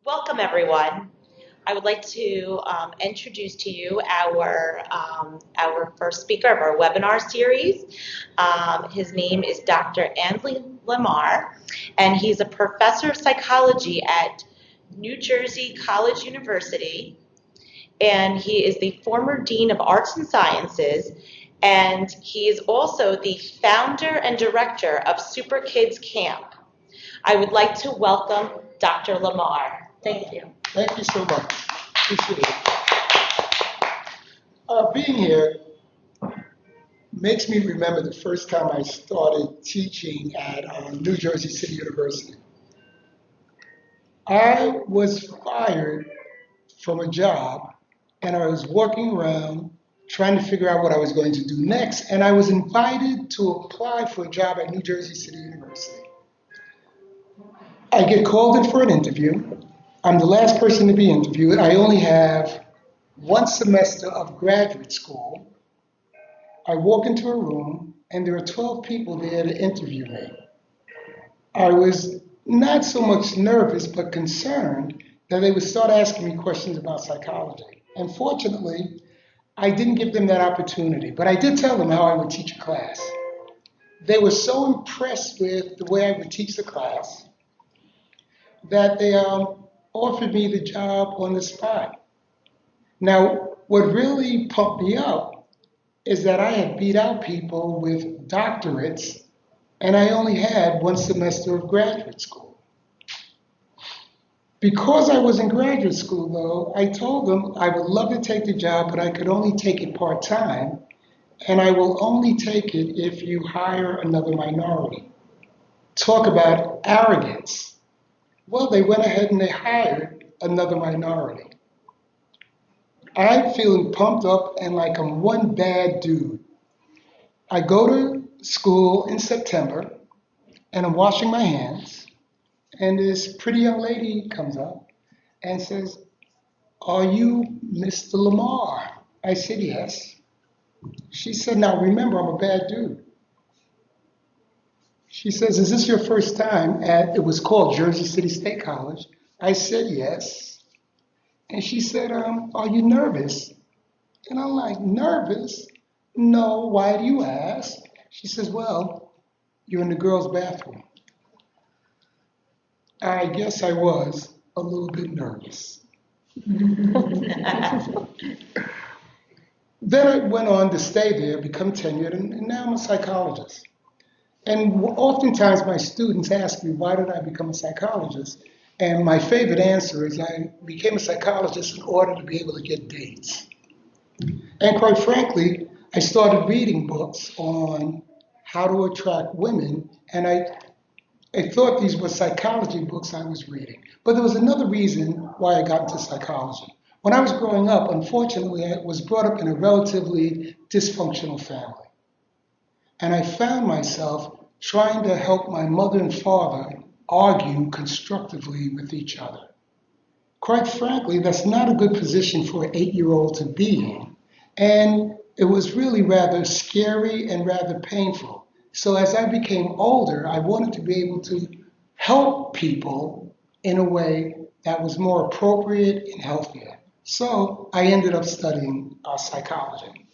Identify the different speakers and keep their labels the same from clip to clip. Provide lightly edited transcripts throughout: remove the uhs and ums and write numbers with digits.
Speaker 1: Welcome, everyone. I would like to introduce to you our first speaker of our webinar series. His name is Dr. Ansley Lamar, and he's a professor of psychology at New Jersey College University, and he is the former Dean of Arts and Sciences, and he is also the founder and director of Super Kids Camp. I would like to welcome Dr. Lamar. Thank you.
Speaker 2: Thank you so much. Appreciate it. Being here makes me remember the first time I started teaching at New Jersey City University. I was fired from a job, and I was walking around trying to figure out what I was going to do next, and I was invited to apply for a job at New Jersey City University. I get called in for an interview. I'm the last person to be interviewed. I only have one semester of graduate school. I walk into a room, and there are 12 people there to interview me. I was not so much nervous, but concerned that they would start asking me questions about psychology. And fortunately, I didn't give them that opportunity, but I did tell them how I would teach a class. They were so impressed with the way I would teach the class that they offered me the job on the spot. Now, what really pumped me up is that I had beat out people with doctorates, and I only had one semester of graduate school. Because I was in graduate school, though, I told them I would love to take the job, but I could only take it part-time, and I will only take it if you hire another minority. Talk about arrogance. Well, they went ahead and they hired another minority. I'm feeling pumped up and like I'm one bad dude. I go to school in September and I'm washing my hands, and this pretty young lady comes up and says, "Are you Mr. Lamar?" I said, "Yes." She said, "Now remember, I'm a bad dude." She says, "Is this your first time at," it was called Jersey City State College? I said, "Yes." And she said, "Are you nervous?" And I'm like, "Nervous? No, why do you ask?" She says, "Well, you're in the girls' bathroom." I guess I was a little bit nervous. Then I went on to stay there, become tenured, and now I'm a psychologist. And oftentimes my students ask me, why did I become a psychologist? And my favorite answer is I became a psychologist in order to be able to get dates. And quite frankly, I started reading books on how to attract women, and I thought these were psychology books I was reading. But there was another reason why I got into psychology. When I was growing up, unfortunately, I was brought up in a relatively dysfunctional family. And I found myself trying to help my mother and father argue constructively with each other. Quite frankly, that's not a good position for an 8-year-old to be in. And it was really rather scary and rather painful. So as I became older, I wanted to be able to help people in a way that was more appropriate and healthier. So I ended up studying psychology.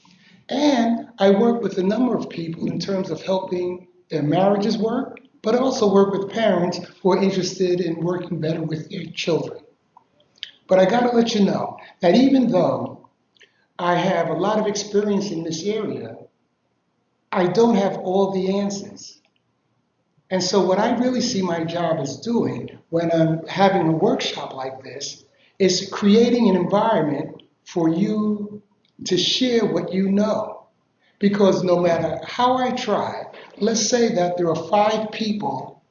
Speaker 2: And I work with a number of people in terms of helping their marriages work, but I also work with parents who are interested in working better with their children. But I gotta let you know that even though I have a lot of experience in this area, I don't have all the answers. And so what I really see my job as doing when I'm having a workshop like this is creating an environment for you to share what you know. Because no matter how I try, let's say that there are 5 people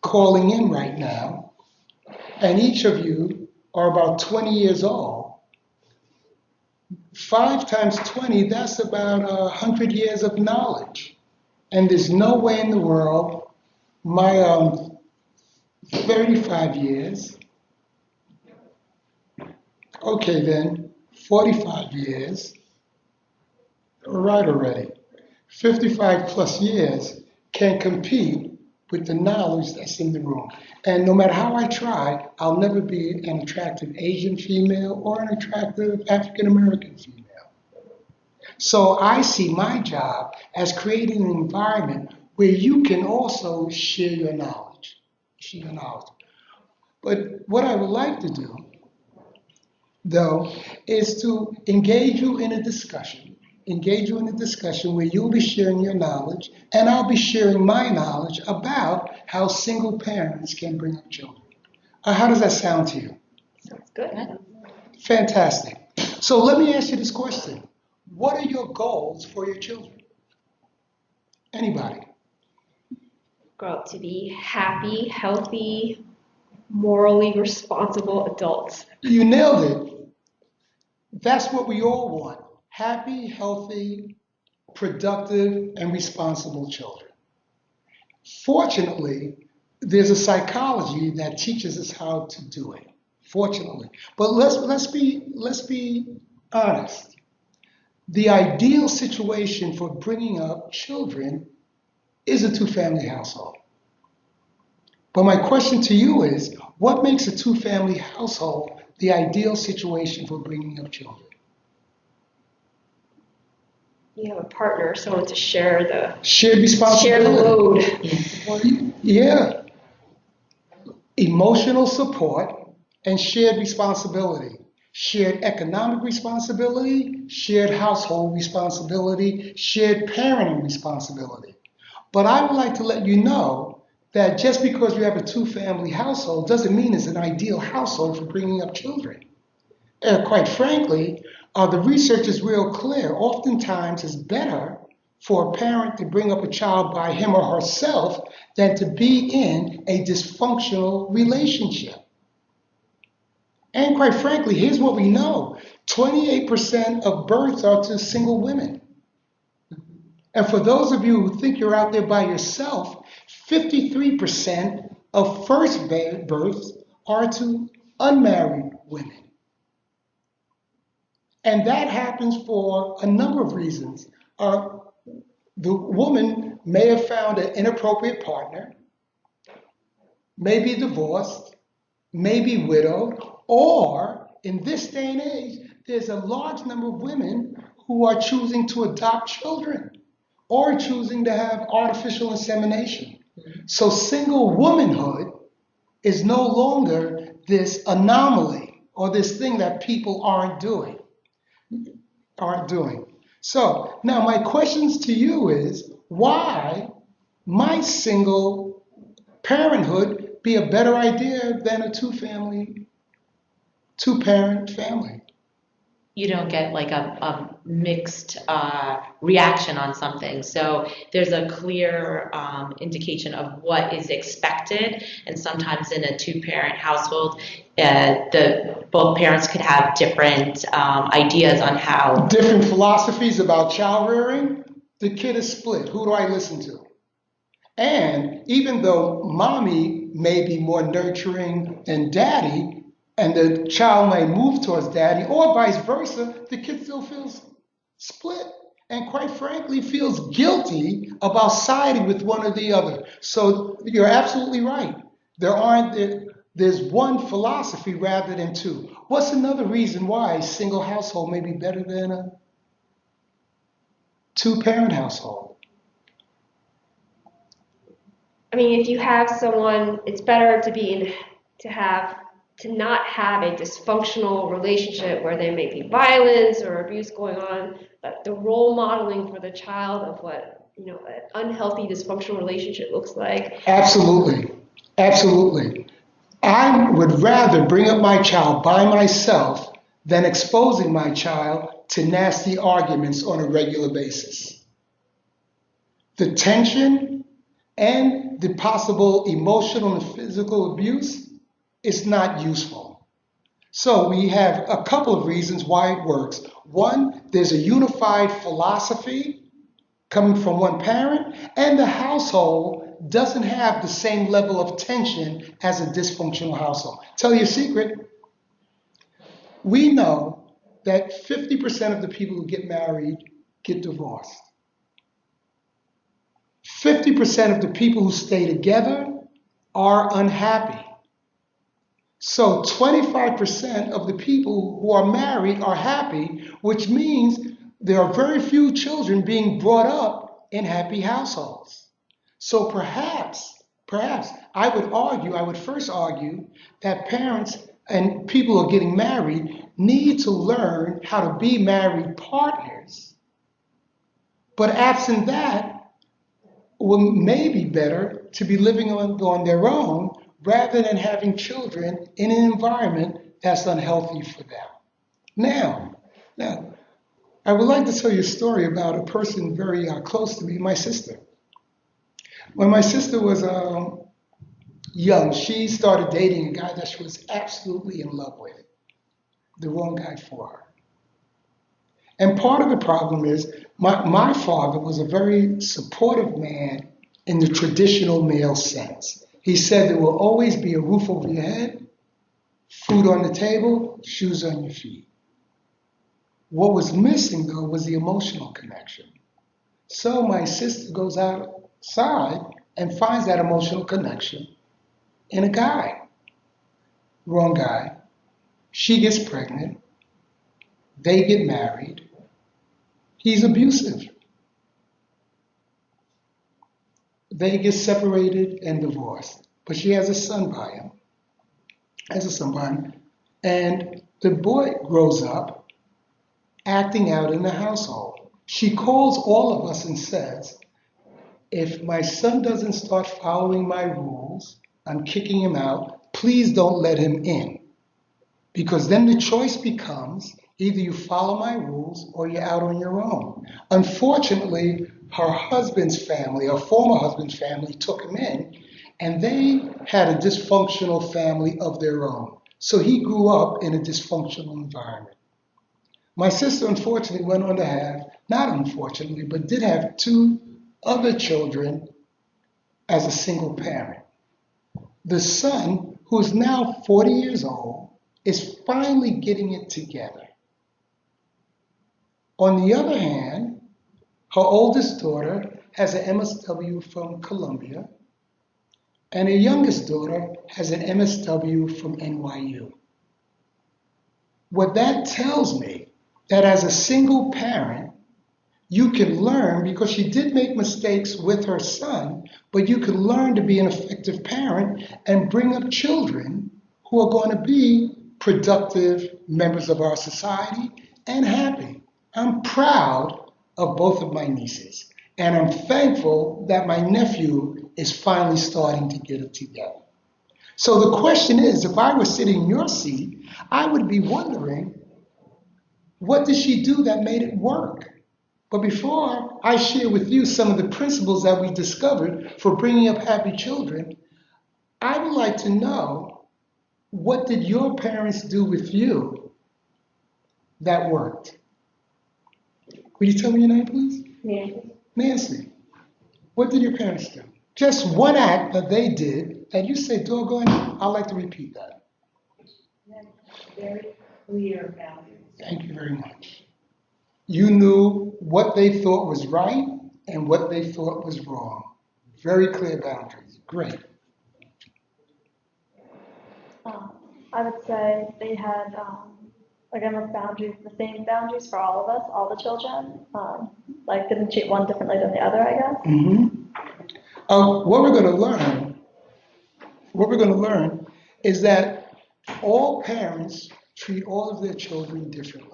Speaker 2: calling in right now, and each of you are about 20 years old. 5 times 20, that's about 100 years of knowledge. And there's no way in the world my 35 years, okay then, 45 years, all right already, 55 plus years can compete with the knowledge that's in the room. And no matter how I try, I'll never be an attractive Asian female or an attractive African American female. So I see my job as creating an environment where you can also share your knowledge. Share your knowledge. But what I would like to do, though, is to engage you in a discussion where you'll be sharing your knowledge and I'll be sharing my knowledge about how single parents can bring up children. How does that sound to you?
Speaker 3: Sounds good.
Speaker 2: Fantastic. So let me ask you this question. What are your goals for your children? Anybody?
Speaker 3: Grow up to be happy, healthy, morally responsible adults.
Speaker 2: You nailed it. That's what we all want. Happy, healthy, productive, and responsible children. Fortunately, there's a psychology that teaches us how to do it. Fortunately. But let's be honest. The ideal situation for bringing up children is a two-family household. But my question to you is, what makes a two-family household the ideal situation for bringing up children?
Speaker 3: You have a partner, someone to share the
Speaker 2: Shared responsibility.
Speaker 3: load.
Speaker 2: Yeah. Emotional support and shared responsibility. Shared economic responsibility, shared household responsibility, shared parenting responsibility. But I would like to let you know that just because you have a two-family household doesn't mean it's an ideal household for bringing up children. Quite frankly, the research is real clear. Oftentimes, it's better for a parent to bring up a child by him or herself than to be in a dysfunctional relationship. And quite frankly, here's what we know. 28% of births are to single women. And for those of you who think you're out there by yourself, 53% of first births are to unmarried women. And that happens for a number of reasons. The woman may have found an inappropriate partner, may be divorced, may be widowed, or in this day and age, there's a large number of women who are choosing to adopt children or choosing to have artificial insemination. So single womanhood is no longer this anomaly or this thing that people aren't doing. So now my questions to you is, why might single parenthood be a better idea than a two-parent family?
Speaker 1: You don't get like a mixed reaction on something. So there's a clear indication of what is expected. And sometimes in a two-parent household, both parents could have different ideas on how.
Speaker 2: Different philosophies about child rearing. The kid is split. Who do I listen to? And even though mommy may be more nurturing than daddy, and the child may move towards daddy, or vice versa, the kid still feels split and quite frankly feels guilty about siding with one or the other. So you're absolutely right. There's one philosophy rather than two. What's another reason why a single household may be better than a two-parent household?
Speaker 3: I mean, if you have someone, it's better to not have a dysfunctional relationship where there may be violence or abuse going on, but the role modeling for the child of what, an unhealthy dysfunctional relationship looks like.
Speaker 2: Absolutely. I would rather bring up my child by myself than exposing my child to nasty arguments on a regular basis. The tension and the possible emotional and physical abuse is not useful. So we have a couple of reasons why it works. One, there's a unified philosophy coming from one parent, and the household doesn't have the same level of tension as a dysfunctional household. Tell you a secret. We know that 50% of the people who get married get divorced. 50% of the people who stay together are unhappy. So 25% of the people who are married are happy, which means there are very few children being brought up in happy households. So perhaps I would first argue that parents and people who are getting married need to learn how to be married partners. But absent that, well, maybe better to be living on their own rather than having children in an environment that's unhealthy for them. Now, I would like to tell you a story about a person very close to me, my sister. When my sister was young, she started dating a guy that she was absolutely in love with, the wrong guy for her. And part of the problem is my father was a very supportive man in the traditional male sense. He said there will always be a roof over your head, food on the table, shoes on your feet. What was missing, though, was the emotional connection. So my sister goes outside and finds that emotional connection in a guy. Wrong guy. She gets pregnant. They get married. He's abusive. They get separated and divorced. But she has a son by him. And the boy grows up acting out in the household. She calls all of us and says, if my son doesn't start following my rules, I'm kicking him out. Please don't let him in. Because then the choice becomes either you follow my rules or you're out on your own. Unfortunately, her husband's family, her former husband's family, took him in, and they had a dysfunctional family of their own. So he grew up in a dysfunctional environment. My sister, unfortunately, went on to have, not unfortunately, but did have two other children as a single parent. The son, who is now 40 years old, is finally getting it together. On the other hand, her oldest daughter has an MSW from Columbia, and her youngest daughter has an MSW from NYU. What that tells me, that as a single parent, you can learn, because she did make mistakes with her son, but you can learn to be an effective parent and bring up children who are going to be productive members of our society and happy. I'm proud of both of my nieces, and I'm thankful that my nephew is finally starting to get it together. So the question is, if I was sitting in your seat, I would be wondering, what did she do that made it work? But before I share with you some of the principles that we discovered for bringing up happy children, I would like to know, what did your parents do with you that worked? Would you tell me your name, please?
Speaker 3: Nancy.
Speaker 2: Nancy. What did your parents do? Just one act that they did that you say, doggone, I'd like to repeat that.
Speaker 1: Very clear boundaries.
Speaker 2: Thank you very much. You knew what they thought was right and what they thought was wrong. Very clear boundaries. Great.
Speaker 4: I would say they had, again, with boundaries, the same boundaries for all of us, all the children. Like didn't treat one differently than the other, I guess.
Speaker 2: Mm-hmm. What we're going to learn is that all parents treat all of their children differently.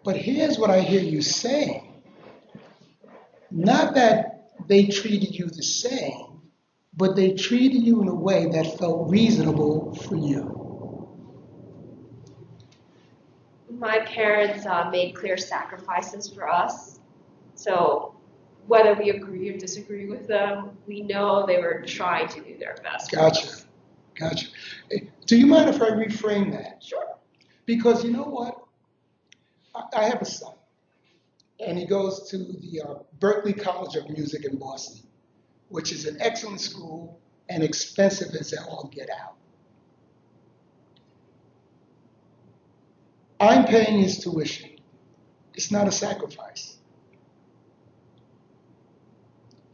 Speaker 2: But here's what I hear you saying. Not that they treated you the same, but they treated you in a way that felt reasonable for you.
Speaker 3: My parents made clear sacrifices for us. So whether we agree or disagree with them, we know they were trying to do their best for
Speaker 2: Gotcha.
Speaker 3: us.
Speaker 2: Gotcha. Do you mind if I reframe that?
Speaker 3: Sure.
Speaker 2: Because you know what? I have a son, and he goes to the Berklee College of Music in Boston, which is an excellent school and expensive as all get out. I'm paying his tuition. It's not a sacrifice.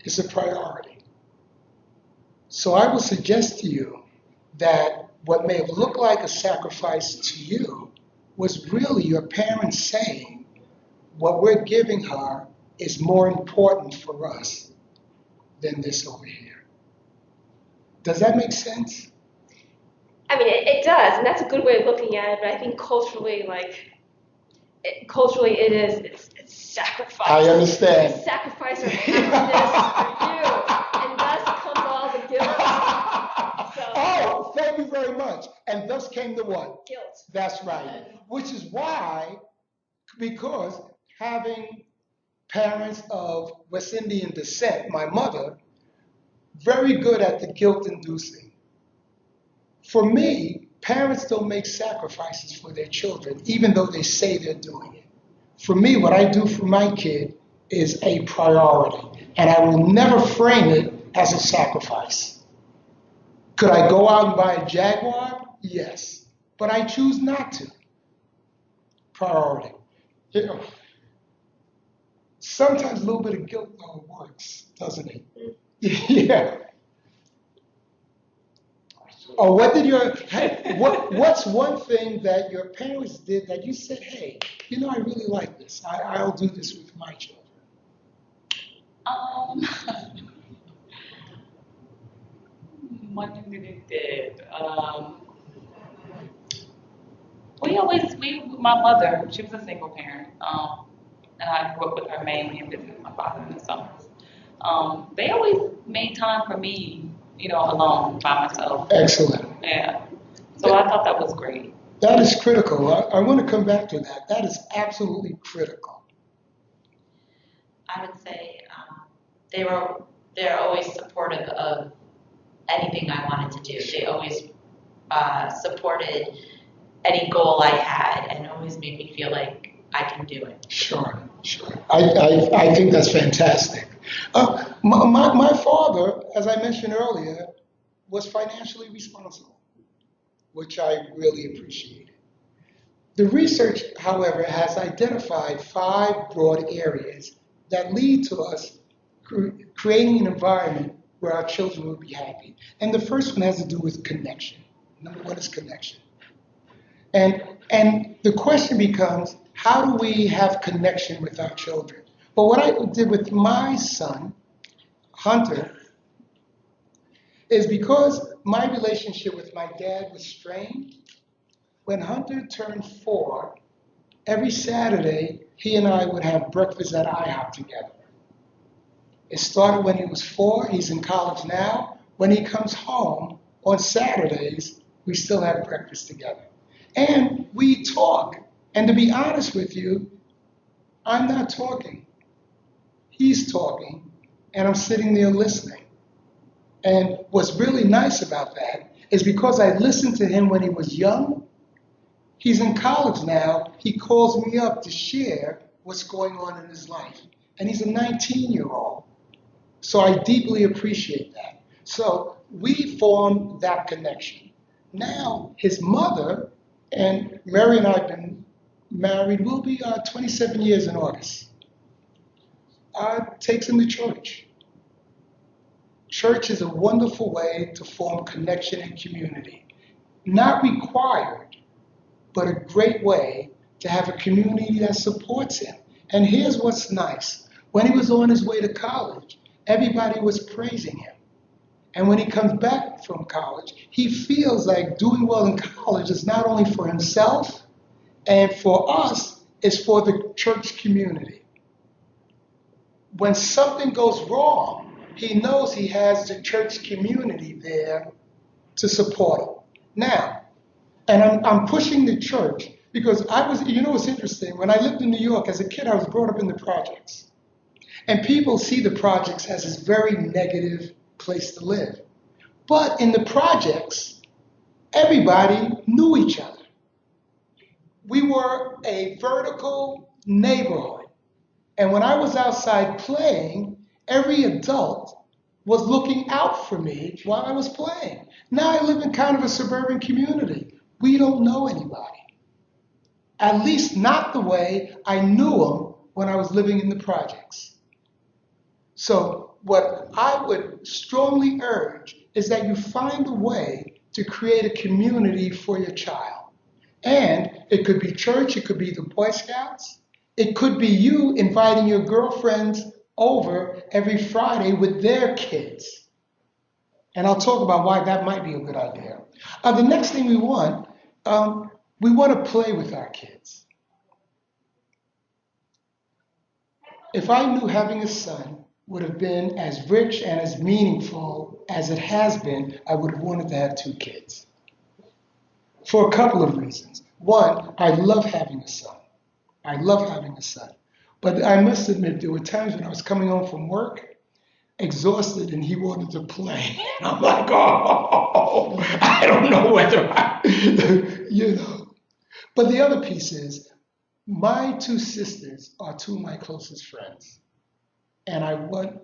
Speaker 2: is a priority. So I will suggest to you that what may have looked like a sacrifice to you was really your parents saying, what we're giving her is more important for us than this over here. Does that make sense?
Speaker 3: I mean, it does, and that's a good way of looking at it. But I think culturally, culturally, it's sacrifice.
Speaker 2: I understand.
Speaker 3: We sacrifice our happiness for you, and thus comes all the guilt. So,
Speaker 2: Oh, thank you very much. And thus came the what?
Speaker 3: guilt.
Speaker 2: That's right. Which is why, because having parents of West Indian descent, my mother, very good at the guilt inducing. For me, parents don't make sacrifices for their children, even though they say they're doing it. For me, what I do for my kid is a priority, and I will never frame it as a sacrifice. Could I go out and buy a Jaguar? Yes, but I choose not to. Priority. You know, sometimes a little bit of guilt though works, doesn't it? Yeah. Or what did what's one thing that your parents did that you said, hey, you know, I really like this. I'll do this with my children.
Speaker 5: One thing that they did. My mother, she was a single parent, and I grew up with her mainly and visited my father in the summers. They always made time for me, alone by myself.
Speaker 2: Excellent.
Speaker 5: Yeah. So I thought that was great.
Speaker 2: That is critical. I want to come back to that. That is absolutely critical.
Speaker 1: I would say they're always supportive of anything I wanted to do. They always supported any goal I had and always made me feel like I can do it.
Speaker 2: Sure. I think that's fantastic. My father, as I mentioned earlier, was financially responsible, which I really appreciated. The research, however, has identified 5 broad areas that lead to us creating an environment where our children will be happy. And the first one has to do with connection. Number 1 is connection. And the question becomes, how do we have connection with our children? Well, what I did with my son, Hunter, is because my relationship with my dad was strained. When Hunter turned 4, every Saturday, he and I would have breakfast at IHOP together. It started when he was 4. He's in college now. When he comes home on Saturdays, we still have breakfast together. And we talk. And to be honest with you, I'm not talking. He's talking, and I'm sitting there listening. And what's really nice about that is because I listened to him when he was young, he's in college now, he calls me up to share what's going on in his life. And he's a 19-year-old. So I deeply appreciate that. So we formed that connection. Now his mother, and Mary and I have been married, we'll be 27 years in August, takes him to church. Church is a wonderful way to form connection and community. Not required, but a great way to have a community that supports him. And here's what's nice. When he was on his way to college, everybody was praising him. And when he comes back from college, he feels like doing well in college is not only for himself and for us, it's for the church community. When something goes wrong, he knows he has the church community there to support him. Now, and I'm pushing the church because it's interesting, when I lived in New York as a kid, I was brought up in the projects. And people see the projects as this very negative place to live. But in the projects, everybody knew each other. We were a vertical neighborhood. And when I was outside playing, every adult was looking out for me while I was playing. Now I live in kind of a suburban community. We don't know anybody. At least not the way I knew them when I was living in the projects. So what I would strongly urge is that you find a way to create a community for your child. And it could be church, it could be the Boy Scouts, it could be you inviting your girlfriends over every Friday with their kids. And I'll talk about why that might be a good idea. The next thing we want to play with our kids. If I knew having a son would have been as rich and as meaningful as it has been, I would have wanted to have 2 kids. For a couple of reasons. One, I love having a son. I love having a son. But I must admit, there were times when I was coming home from work, exhausted, and he wanted to play. And I'm like, oh, I don't know whether I, you know. But the other piece is, my 2 sisters are 2 of my closest friends. And I would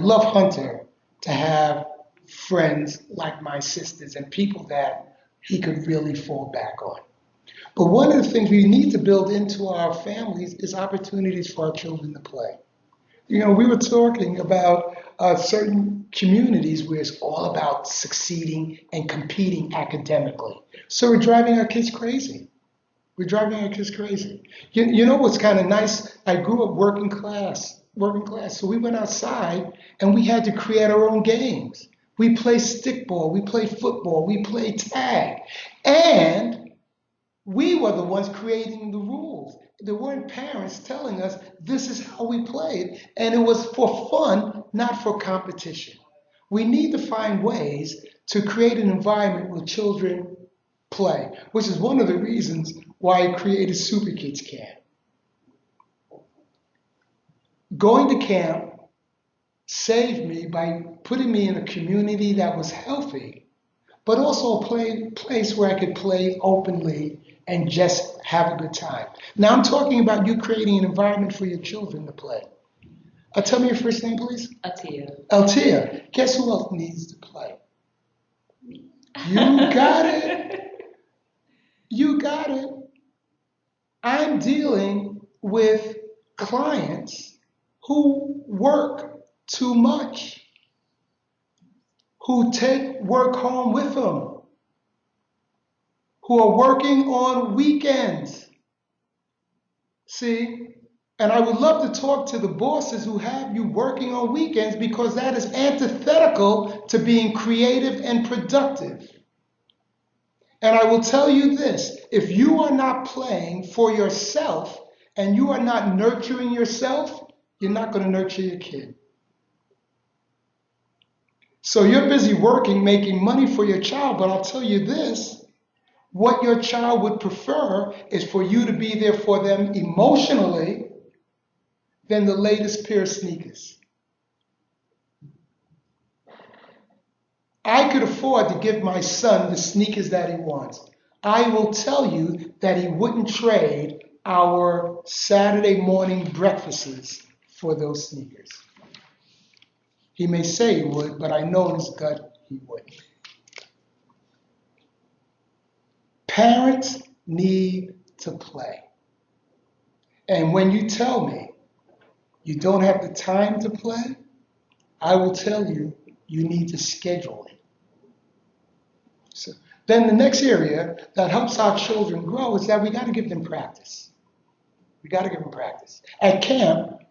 Speaker 2: love Hunter to have friends like my sisters and people that he could really fall back on. But one of the things we need to build into our families is opportunities for our children to play. You know, we were talking about certain communities where it's all about succeeding and competing academically. So we're driving our kids crazy. We're driving our kids crazy. You know what's kind of nice? I grew up working class. So we went outside and we had to create our own games. We play stickball, we play football, we play tag. And we were the ones creating the rules. There weren't parents telling us this is how we played. And it was for fun, not for competition. We need to find ways to create an environment where children play, which is one of the reasons why I created Super Kids Camp. Going to camp saved me by putting me in a community that was healthy, but also a place where I could play openly and just have a good time. Now I'm talking about you creating an environment for your children to play. Tell me your first name, please.
Speaker 5: Atia.
Speaker 2: Altia. Guess who else needs to play? You got it. You got it. I'm dealing with clients who work too much, who take work home with them, who are working on weekends. See? And I would love to talk to the bosses who have you working on weekends, because that is antithetical to being creative and productive. And I will tell you this, if you are not playing for yourself and you are not nurturing yourself, you're not going to nurture your kid. So you're busy working, making money for your child, but I'll tell you this, what your child would prefer is for you to be there for them emotionally than the latest pair of sneakers. I could afford to give my son the sneakers that he wants. I will tell you that he wouldn't trade our Saturday morning breakfasts for those sneakers. He may say he would, but I know in his gut he wouldn't. Parents need to play. And when you tell me you don't have the time to play, I will tell you you need to schedule it. So then the next area that helps our children grow is that we got to give them practice. We got to give them practice. At camp,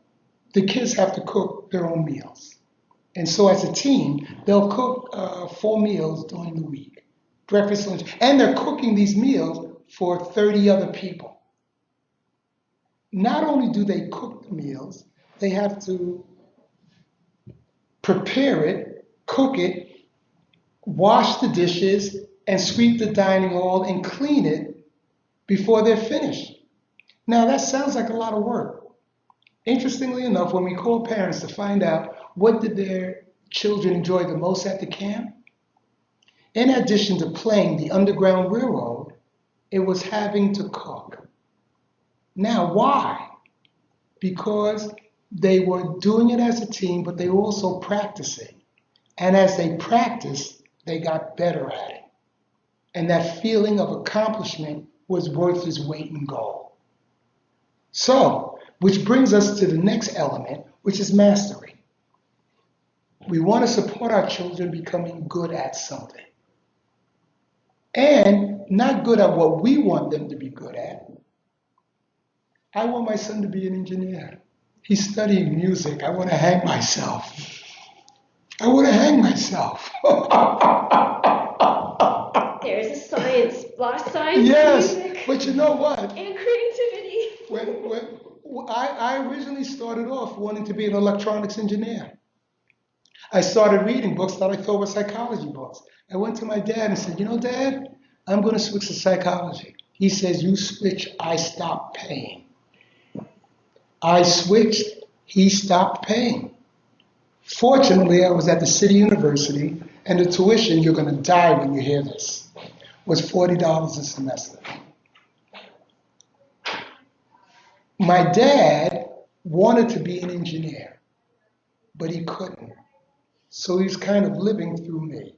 Speaker 2: the kids have to cook their own meals. And so as a team, they'll cook 4 meals during the week, breakfast, lunch, and they're cooking these meals for 30 other people. Not only do they cook the meals, they have to prepare it, cook it, wash the dishes, and sweep the dining hall and clean it before they're finished. Now that sounds like a lot of work. Interestingly enough, when we call parents to find out what did their children enjoy the most at the camp, in addition to playing the Underground Railroad, it was having to cook. Now why? Because they were doing it as a team, but they were also practicing. And as they practiced, they got better at it. And that feeling of accomplishment was worth its weight in gold. So, which brings us to the next element, which is mastery. We want to support our children becoming good at something. And not good at what we want them to be good at. I want my son to be an engineer. He's studying music. I want to hang myself. I want to hang myself.
Speaker 3: There's a science, a lot of science
Speaker 2: Yes,
Speaker 3: music
Speaker 2: but you know what?
Speaker 3: and creativity.
Speaker 2: I originally started off wanting to be an electronics engineer. I started reading books that I thought were psychology books. I went to my dad and said, you know, Dad, I'm going to switch to psychology. He says, you switch, I stop paying. I switched, he stopped paying. Fortunately, I was at the City University, and the tuition, you're going to die when you hear this, was $40 a semester. My dad wanted to be an engineer, but he couldn't. So he was kind of living through me.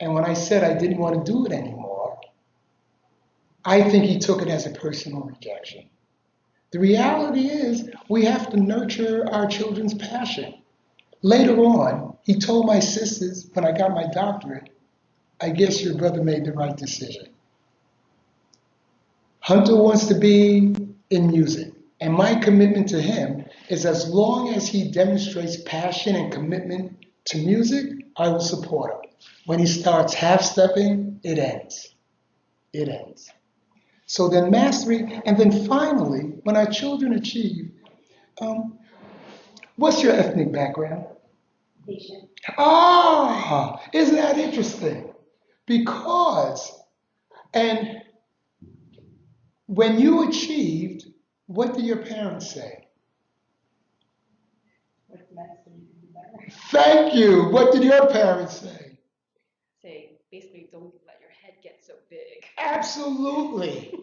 Speaker 2: And when I said I didn't want to do it anymore, I think he took it as a personal rejection. The reality is we have to nurture our children's passion. Later on, he told my sisters when I got my doctorate, I guess your brother made the right decision. Hunter wants to be in music, and my commitment to him is as long as he demonstrates passion and commitment to music, I will support him. When he starts half-stepping, it ends. It ends. So then mastery, and then finally, when our children achieve, what's your ethnic background?
Speaker 3: Patient.
Speaker 2: Ah, isn't that interesting? Because, and when you achieved, what do your parents say? Thank you. What did your parents say?
Speaker 3: Say, basically, don't let your head get so big.
Speaker 2: Absolutely.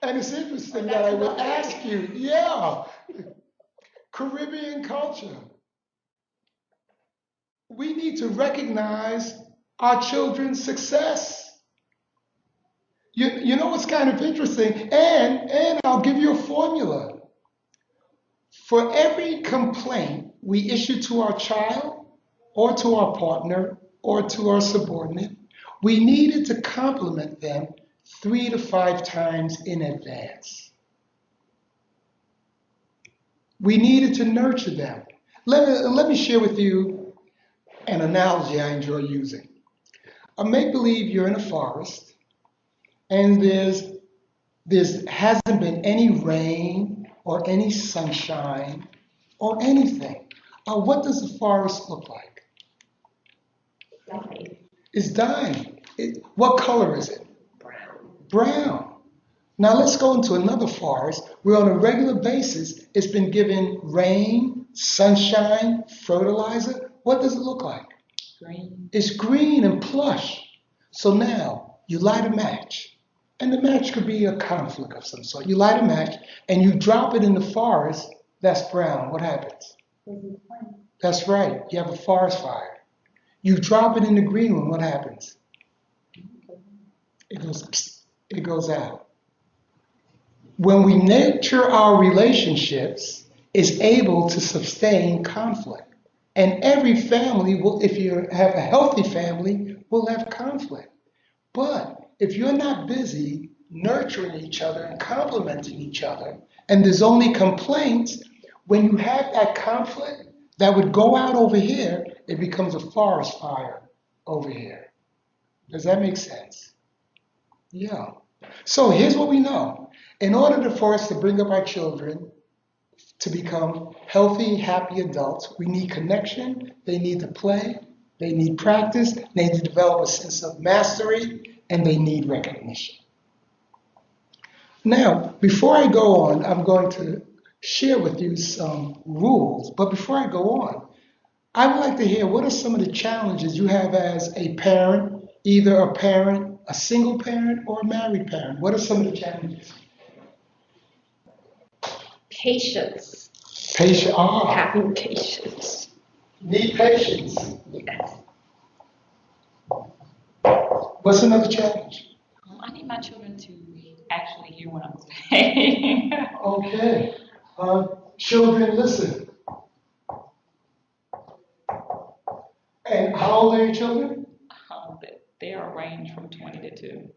Speaker 2: And it's interesting
Speaker 3: That's
Speaker 2: that I would
Speaker 3: nothing.
Speaker 2: ask you, yeah, Caribbean culture. We need to recognize our children's success. You know what's kind of interesting? And I'll give you a formula. For every complaint we issue to our child or to our partner or to our subordinate, we needed to compliment them 3 to 5 times in advance. We needed to nurture them. Let me share with you an analogy I enjoy using. Make believe you're in a forest and there hasn't been any rain or any sunshine or anything. What does the forest look like?
Speaker 3: Dying.
Speaker 2: It's dying. What color is it?
Speaker 3: Brown.
Speaker 2: Brown. Now let's go into another forest where on a regular basis it's been given rain, sunshine, fertilizer. What does it look like?
Speaker 5: Green.
Speaker 2: It's green and plush. So now you light a match, and the match could be a conflict of some sort. You light a match and you drop it in the forest that's brown. What happens? That's right. You have a forest fire. You drop it in the green one. What happens? It goes out. When we nurture our relationships, is able to sustain conflict. And every family will, if you have a healthy family, will have conflict. But if you're not busy nurturing each other and complimenting each other, and there's only complaints, when you have that conflict that would go out over here, it becomes a forest fire over here. Does that make sense? Yeah. So here's what we know. In order for us to bring up our children to become healthy, happy adults, we need connection, they need to play, they need practice, they need to develop a sense of mastery, and they need recognition. Now, before I go on, I'm going to share with you some rules. But before I go on, I would like to hear what are some of the challenges you have as a parent, either a parent, a single parent, or a married parent. What are some of the challenges?
Speaker 3: Patience.
Speaker 2: Patience.
Speaker 3: Having patience.
Speaker 2: Need patience.
Speaker 3: Yes.
Speaker 2: What's another challenge?
Speaker 5: I need my children to actually hear what I'm saying.
Speaker 2: Okay. Children, listen. And how old are your children?
Speaker 5: They are ranged from 20 to 2.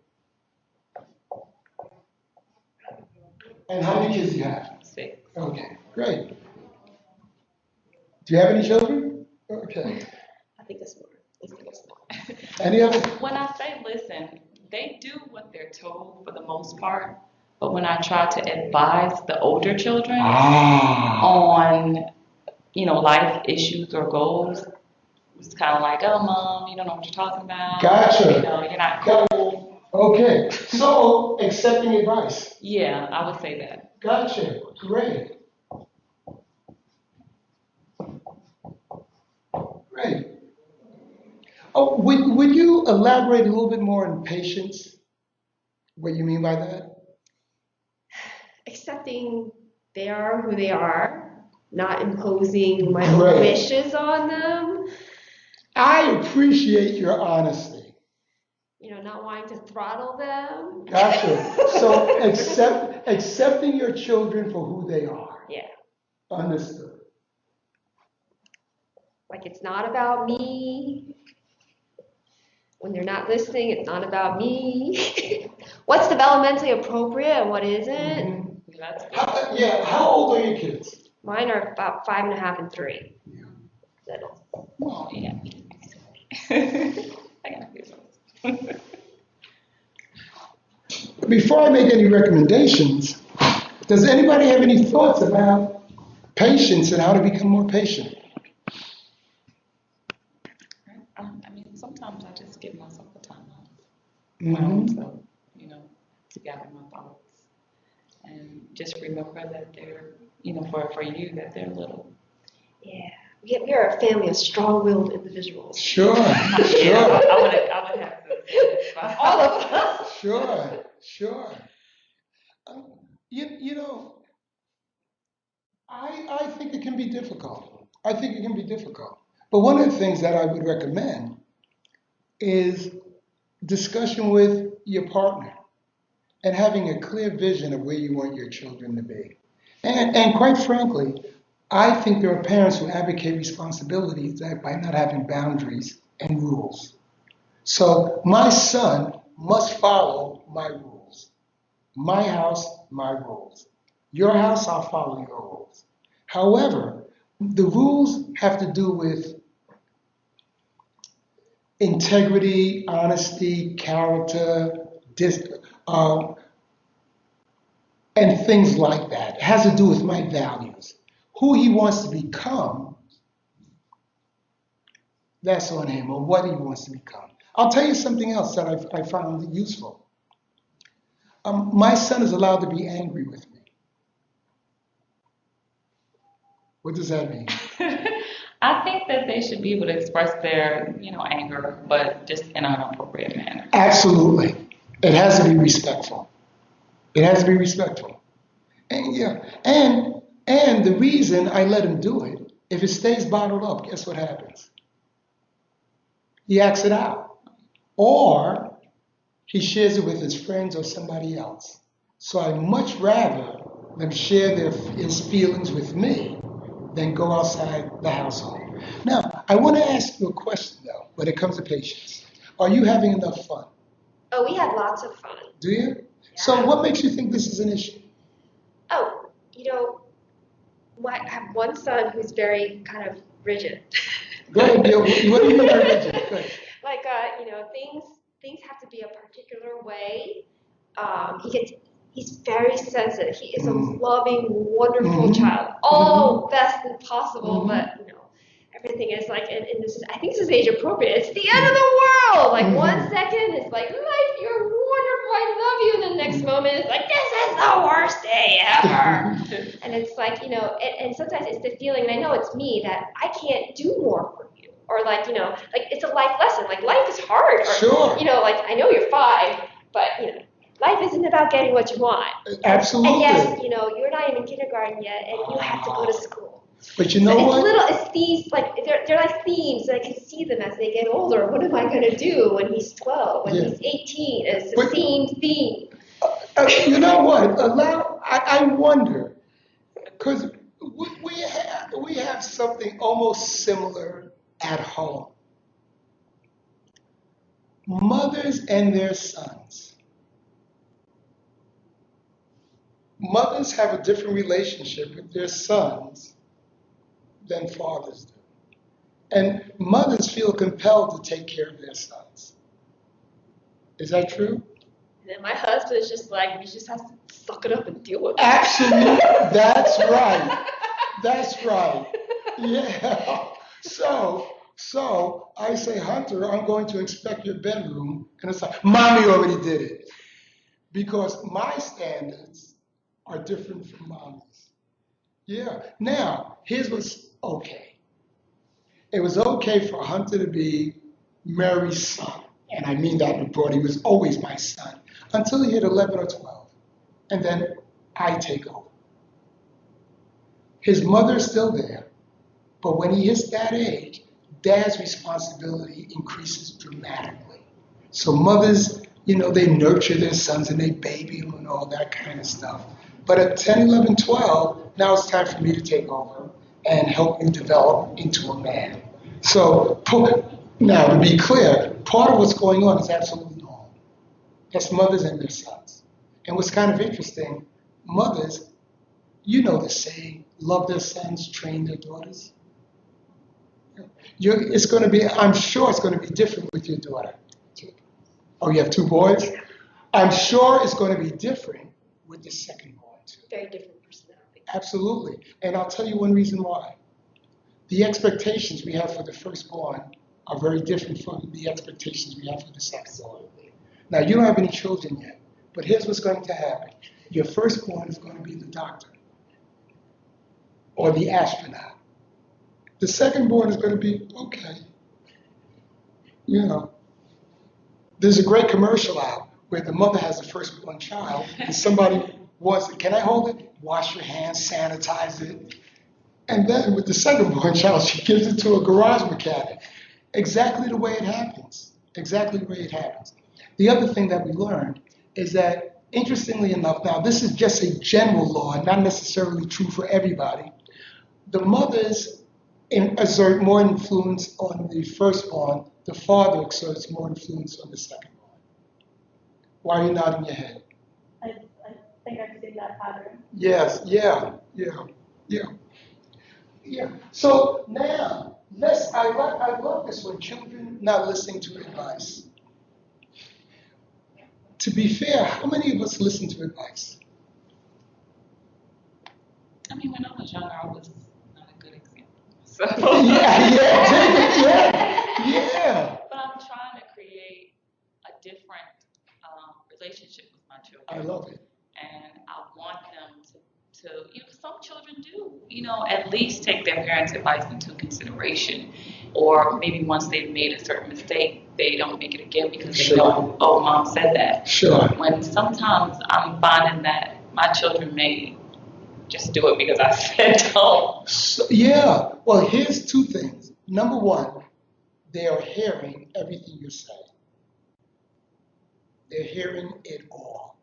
Speaker 2: And how many kids do you have?
Speaker 5: 6.
Speaker 2: Okay, great. Do you have any children? Okay.
Speaker 1: I think it's more. I think it's more.
Speaker 2: Any other?
Speaker 5: When I say listen, they do what they're told for the most part. But when I try to advise the older children on, life issues or goals, it's kind of like, oh, mom, you don't know what you're talking about.
Speaker 2: Gotcha.
Speaker 5: You're not cool.
Speaker 2: Okay. So, accepting advice.
Speaker 5: Yeah, I would say that.
Speaker 2: Gotcha. Great. Great. Oh, would you elaborate a little bit more on patience? What you mean by that?
Speaker 3: Accepting they are who they are, not imposing my own
Speaker 2: Right.
Speaker 3: wishes on them.
Speaker 2: I appreciate your honesty.
Speaker 3: Not wanting to throttle them.
Speaker 2: Gotcha. So accepting your children for who they are.
Speaker 3: Yeah.
Speaker 2: Understood.
Speaker 3: Like it's not about me. When they're not listening, it's not about me. What's developmentally appropriate and what isn't?
Speaker 2: Mm-hmm.
Speaker 5: That's
Speaker 2: How old are your kids?
Speaker 3: Mine are about 5.5 and 3. Little.
Speaker 5: Oh, yeah. I got a
Speaker 2: Before I make any recommendations, does anybody have any thoughts about patience and how to become more patient?
Speaker 5: Sometimes I just give myself a time off.
Speaker 2: Mm-hmm.
Speaker 5: So, to gather my thoughts and just remember that they're, for you, that they're little.
Speaker 3: Yeah. We are a family of strong-willed individuals.
Speaker 2: Sure.
Speaker 5: I would have to say that.
Speaker 3: All of us.
Speaker 2: Sure. I think it can be difficult. But one of the things that I would recommend is discussion with your partner and having a clear vision of where you want your children to be. And quite frankly, I think there are parents who advocate responsibilities by not having boundaries and rules. So my son must follow my rules. My house, my rules. Your house, I'll follow your rules. However, the rules have to do with integrity, honesty, character, and things like that. It has to do with my values. Who he wants to become, that's on him, or what he wants to become. I'll tell you something else that I found useful. My son is allowed to be angry with me. What does that mean?
Speaker 5: I think that they should be able to express their, anger, but just in an appropriate manner.
Speaker 2: Absolutely. It has to be respectful. And the reason I let him do it, if it stays bottled up, guess what happens? He acts it out. Or he shares it with his friends or somebody else. So I much rather them share his feelings with me than go outside the household. Now, I want to ask you a question, though, when it comes to patience. Are you having enough fun?
Speaker 3: Oh, we had lots of fun.
Speaker 2: Do you?
Speaker 3: Yeah.
Speaker 2: So what makes you think this is an issue?
Speaker 3: Oh, I have one son who's very kind of rigid.
Speaker 2: Go ahead, Bill. What do you mean by rigid? Go ahead.
Speaker 3: Like, things have to be a particular way. He's very sensitive. He is a loving, wonderful child. All best and possible, but everything is like, and this is, I think this is age appropriate. It's the end of the world. Like 1 second, it's like, life, you're wonderful, I love you. And the next moment, it's like, this is the worst day ever. And it's like, and sometimes it's the feeling, and I know it's me, that I can't do more for you. Or like, like it's a life lesson. Like life is hard. Or,
Speaker 2: Sure.
Speaker 3: Like I know you're 5, but life isn't about getting what you want.
Speaker 2: Absolutely.
Speaker 3: And yes, you're not even in kindergarten yet, and you have to go to school.
Speaker 2: But you know what?
Speaker 3: It's these, like, they're like themes, and I can see them as they get older. What am I going to do when he's 12, when he's 18? It's the same theme.
Speaker 2: You know what? I wonder, because we have something almost similar at home. Mothers and their sons. Mothers have a different relationship with their sons than fathers do. And mothers feel compelled to take care of their sons. Is that true?
Speaker 3: And then my husband is just like, he just has to suck it up and deal with it.
Speaker 2: Absolutely. That's right. That's right. Yeah. So I say, Hunter, I'm going to inspect your bedroom. And it's like, Mommy already did it. Because my standards are different from Mommy's. Yeah. Now, here's what's okay. It was okay for Hunter to be Mary's son. And I mean that in broad. He was always my son until he hit 11 or 12. And then I take over. His mother is still there. But when he hits that age, dad's responsibility increases dramatically. So mothers, they nurture their sons and they baby them and all that kind of stuff. But at 10, 11, 12, now it's time for me to take over and help you develop into a man. So now to be clear, part of what's going on is absolutely normal. That's mothers and their sons. And what's kind of interesting, mothers, the saying, love their sons, train their daughters. I'm sure it's going to be different with your daughter. Oh, you have 2 boys? I'm sure it's going to be different with the second born too.
Speaker 3: Very different personality.
Speaker 2: Absolutely. And I'll tell you one reason why. The expectations we have for the firstborn are very different from the expectations we have for the secondborn. Now, you don't have any children yet, but here's what's going to happen. Your firstborn is going to be the doctor or the astronaut. The secondborn is going to be, okay. There's a great commercial out where the mother has the firstborn child and somebody wants it. Can I hold it? Wash your hands, sanitize it. And then with the secondborn child, she gives it to a garage mechanic. Exactly the way it happens. Exactly the way it happens. The other thing that we learned is that, interestingly enough, now this is just a general law, not necessarily true for everybody. The mothers exert more influence on the firstborn. The father exerts more influence on the secondborn. Why are you nodding your head?
Speaker 4: I think I've seen that pattern.
Speaker 2: Yes, yeah. So now, I love this when children not listening to advice. To be fair, how many of us listen to advice?
Speaker 5: I mean, when I was younger, I was not a good example. So.
Speaker 2: Yeah.
Speaker 5: But I'm trying to create a different relationship with my children.
Speaker 2: I love it.
Speaker 5: And I want them to some children do, at least take their parents' advice into consideration. Or maybe once they've made a certain mistake, they don't make it again because they know, oh, mom said that.
Speaker 2: Sure.
Speaker 5: When sometimes I'm finding that my children may just do it because I said don't.
Speaker 2: Yeah. Well, here's 2 things. Number 1, they are hearing everything you say. They're hearing it all.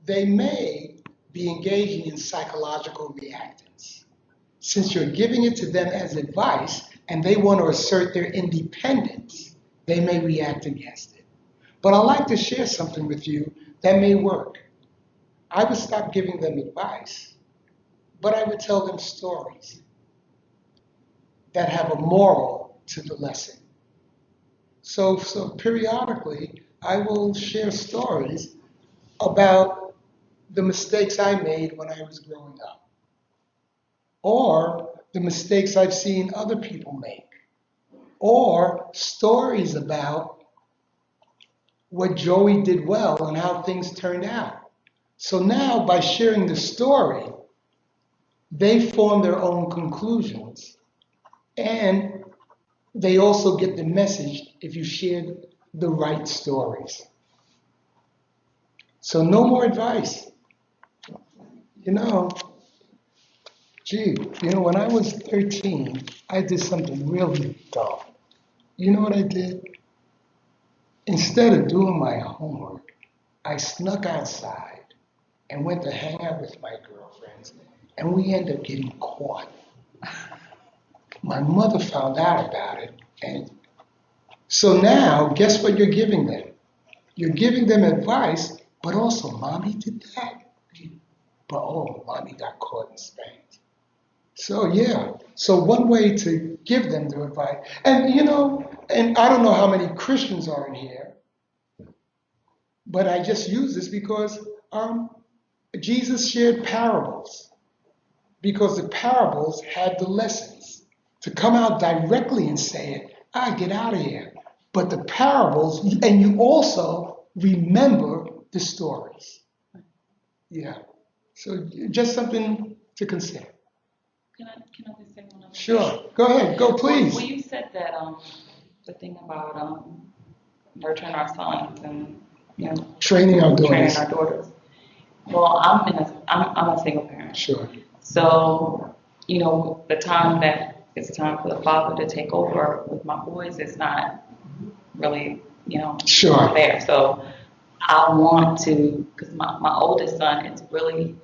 Speaker 2: They may be engaging in psychological reactance. Since you're giving it to them as advice and they want to assert their independence, they may react against it. But I'd like to share something with you that may work. I would stop giving them advice, but I would tell them stories that have a moral to the lesson. So periodically, I will share stories about the mistakes I made when I was growing up, or the mistakes I've seen other people make, or stories about what Joey did well and how things turned out. So now, by sharing the story, they form their own conclusions, and they also get the message if you share the right stories. So no more advice. When I was 13, I did something really dumb. You know what I did? Instead of doing my homework, I snuck outside and went to hang out with my girlfriends, and we ended up getting caught. My mother found out about it, and So now, guess what you're giving them? You're giving them advice, but also, mommy did that. But oh, mommy got caught and spanked. So yeah. So one way to give them the advice, and and I don't know how many Christians are in here, but I just use this because Jesus shared parables because the parables had the lessons. To come out directly and say it, get out of here. But the parables, and you also remember the stories. Yeah. So just something to consider.
Speaker 5: Can I just say one other thing?
Speaker 2: Sure. Go ahead. Go, please.
Speaker 5: Well, you said that the thing about nurturing our sons and
Speaker 2: Training our daughters.
Speaker 5: Well, I'm a single parent.
Speaker 2: Sure.
Speaker 5: So the time that it's time for the father to take over with my boys is not really
Speaker 2: Sure.
Speaker 5: there. So I want to, because my oldest son is really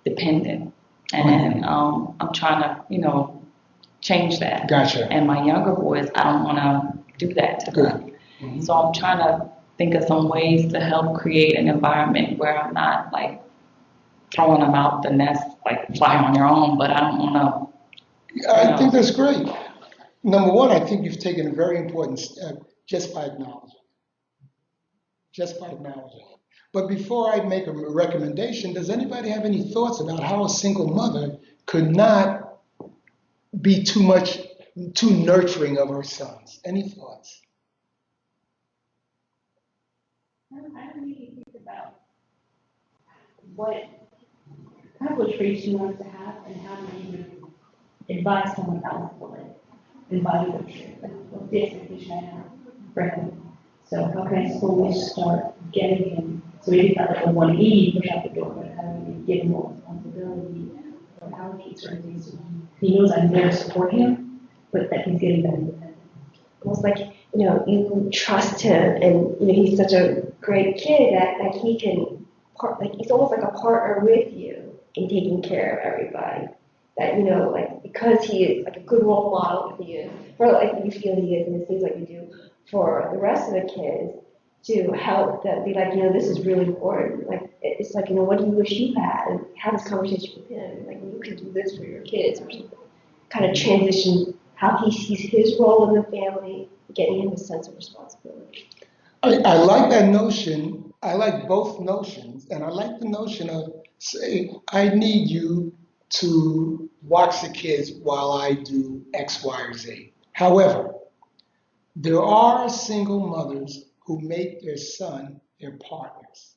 Speaker 5: dependent, and I'm trying to change that.
Speaker 2: Gotcha.
Speaker 5: And my younger boys, I don't want to do that to them.
Speaker 2: Mm-hmm.
Speaker 5: So I'm trying to think of some ways to help create an environment where I'm not like throwing them out the nest, like fly on your own, but I don't want to.
Speaker 2: I think that's great. Number one, I think you've taken a very important step just by acknowledging. Just by acknowledging. But before I make a recommendation, does anybody have any thoughts about how a single mother could not be too nurturing of her sons? Any thoughts?
Speaker 6: I don't really think about what kind of traits you want to have and how do you advise someone else to like embody those traits. Like, what's the expectation I have for him? So how can I slowly start getting him, so maybe not like a 180 push out the door, but how do we give him more responsibility or allocate certain things so he knows I'm there to support him, but that he's getting that independence.
Speaker 3: Almost like, you trust him and, he's such a great kid that he can, he's almost like a partner with you in taking care of everybody. That, like, because he is like a good role model for you, or like you feel he is, and it seems like you do, for the rest of the kids, to help them be like, this is really important. Like, it's like, what do you wish you had? And have this conversation with him. Like, you can do this for your kids or something. Kind of transition how he sees his role in the family, getting him a sense of responsibility.
Speaker 2: I like that notion. I like both notions. And I like the notion of, say, I need you to watch the kids while I do X, Y, or Z. However, there are single mothers who make their son their partners.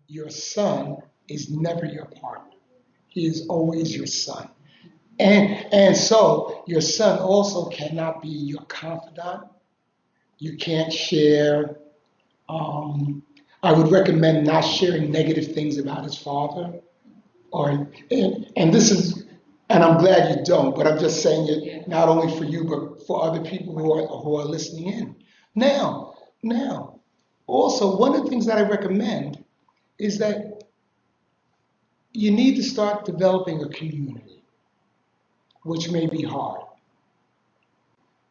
Speaker 2: Your son is never your partner. He is always your son. And so your son also cannot be your confidant. You can't share. I would recommend not sharing negative things about his father. And this is, and I'm glad you don't, but I'm just saying it not only for you, but for other people who are listening in. Now, also, one of the things that I recommend is that you need to start developing a community, which may be hard.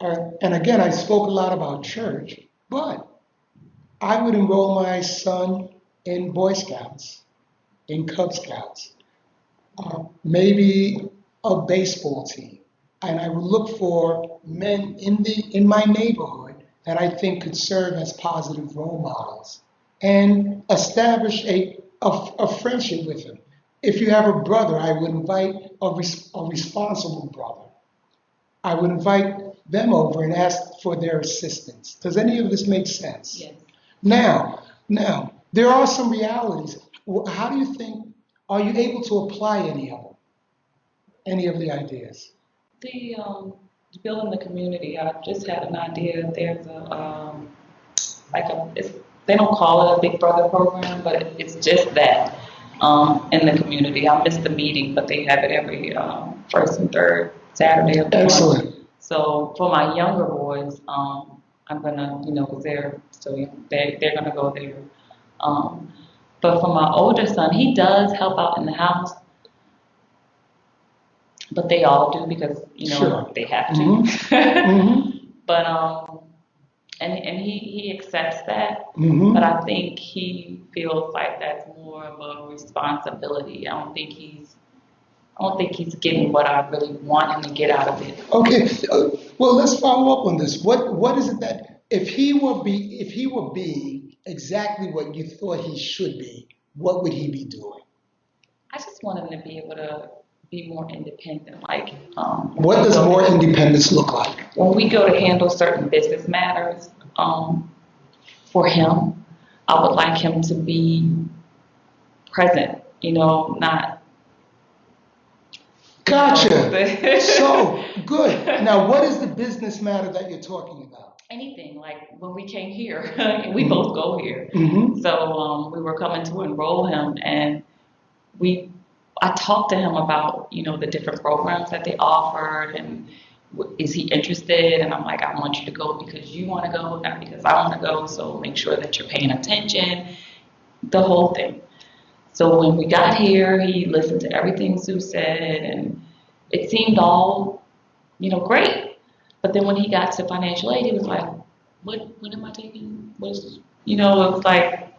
Speaker 2: And again, I spoke a lot about church, but I would enroll my son in Boy Scouts, in Cub Scouts, maybe a baseball team. And I would look for men in my neighborhood that I think could serve as positive role models and establish a friendship with them. If you have a brother, I would invite a responsible brother. I would invite them over and ask for their assistance. Does any of this make sense?
Speaker 5: Yes.
Speaker 2: Now, there are some realities. How do you think, are you able to apply any of them? Any of the ideas?
Speaker 5: The building the community. I just had an idea. There's they don't call it a Big Brother program, but it's just that in the community. I missed the meeting, but they have it every first and third Saturday of the month.
Speaker 2: Excellent.
Speaker 5: So for my younger boys, I'm gonna, because they're still young, they're gonna go there. But for my older son, he does help out in the house, but they all do because
Speaker 2: Sure.
Speaker 5: they have to.
Speaker 2: Mm-hmm. Mm-hmm.
Speaker 5: But and he accepts that.
Speaker 2: Mm-hmm.
Speaker 5: But I think he feels like that's more of a responsibility. I don't think he's getting what I really want him to get out of it.
Speaker 2: Okay, well, let's follow up on this. What is it that if he were being exactly what you thought he should be, what would he be doing?
Speaker 5: I just want him to be able to be more independent. Like,
Speaker 2: What does more independence look like?
Speaker 5: when we go to handle certain business matters, for him, I would like him to be present. Not.
Speaker 2: Gotcha. So good. Now, what is the business matter that you're talking about?
Speaker 5: Anything, like when we came here, we both go here.
Speaker 2: Mm-hmm.
Speaker 5: So we were coming to enroll him, and I talked to him about the different programs that they offered, and is he interested? And I'm like, I want you to go because you want to go, not because I want to go. So make sure that you're paying attention, the whole thing. So when we got here, he listened to everything Sue said, and it seemed all great. But then when he got to financial aid, he was like, what am I taking? It was like,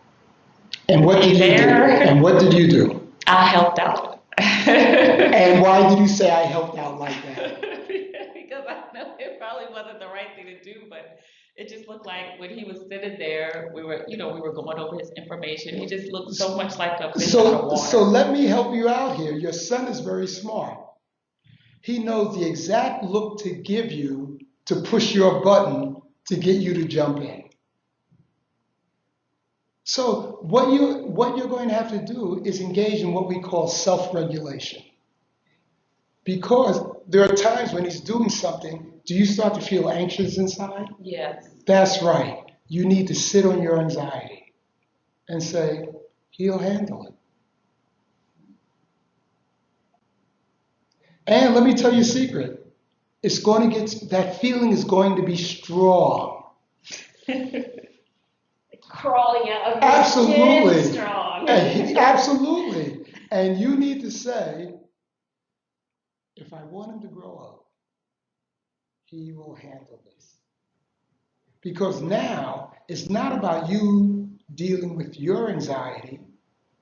Speaker 2: And what did you do?
Speaker 5: there.
Speaker 2: And what did you do?
Speaker 5: I helped out.
Speaker 2: And why did you say I helped out like that?
Speaker 5: Because I know it probably wasn't the right thing to do, but it just looked like when he was sitting there, we were going over his information. He just looked so much like a fish out of water.
Speaker 2: So let me help you out here. Your son is very smart. He knows the exact look to give you to push your button to get you to jump in. So what you're going to have to do is engage in what we call self-regulation. Because there are times when he's doing something, do you start to feel anxious inside?
Speaker 5: Yes.
Speaker 2: That's right. You need to sit on your anxiety and say, he'll handle it. And let me tell you a secret. That feeling is going to be strong.
Speaker 3: Crawling out of
Speaker 2: Absolutely.
Speaker 3: your skin strong.
Speaker 2: Absolutely. And you need to say, if I want him to grow up, he will handle this. Because now it's not about you dealing with your anxiety.